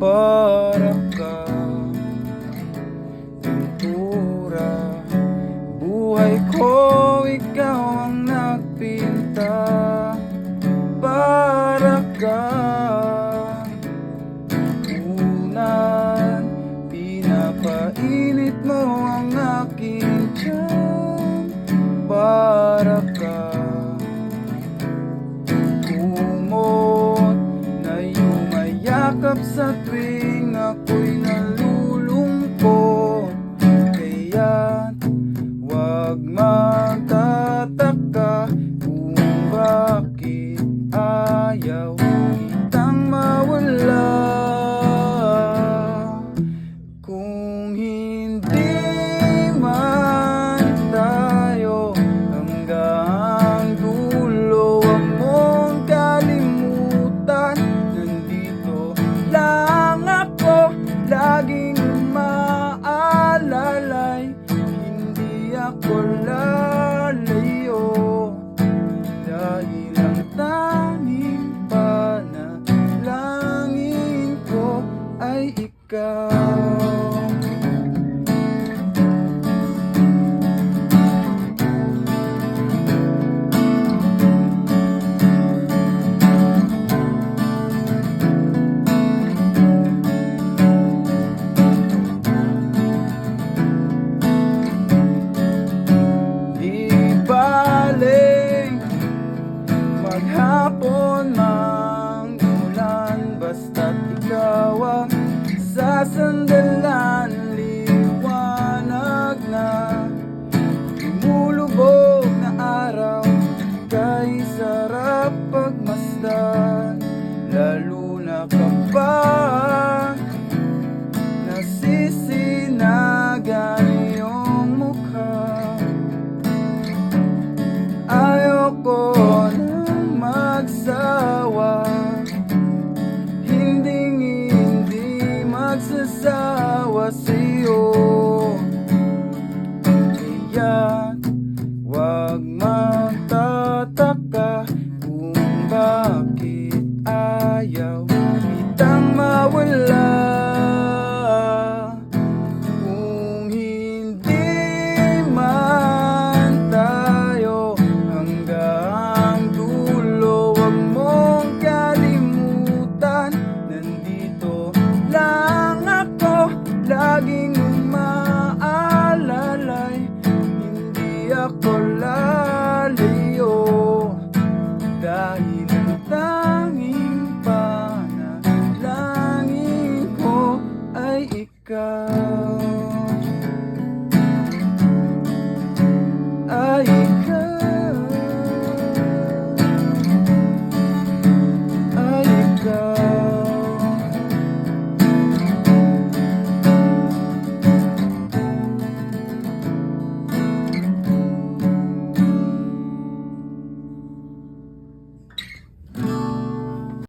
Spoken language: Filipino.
para kang pintura. Buhay ko, ikaw ang nagpinta. Para kang unan, pinapainit mo ang aking tiyan. Para kang kumot na yumayakap sa tuwing ako'y nalulungkot. Kaya't huwag magtataka kung bakit ayaw kitang mawala. Kung hindi man tayo hanggang dulo, huwag mong kalimutan. Nandito lang ako, laging umaalalay. Hindi ako lalayo, dahil ang tanging panalangin ko ay ikaw. Maghapon mang umulan, basta't ikaw ang sasandalan. Liwanag na lumulubog na araw, kay sarap pagmasdan. Lalo na kapag nasisinagan iyong mukha. Ayoko magsawa, hindi magsasawa sa'yo.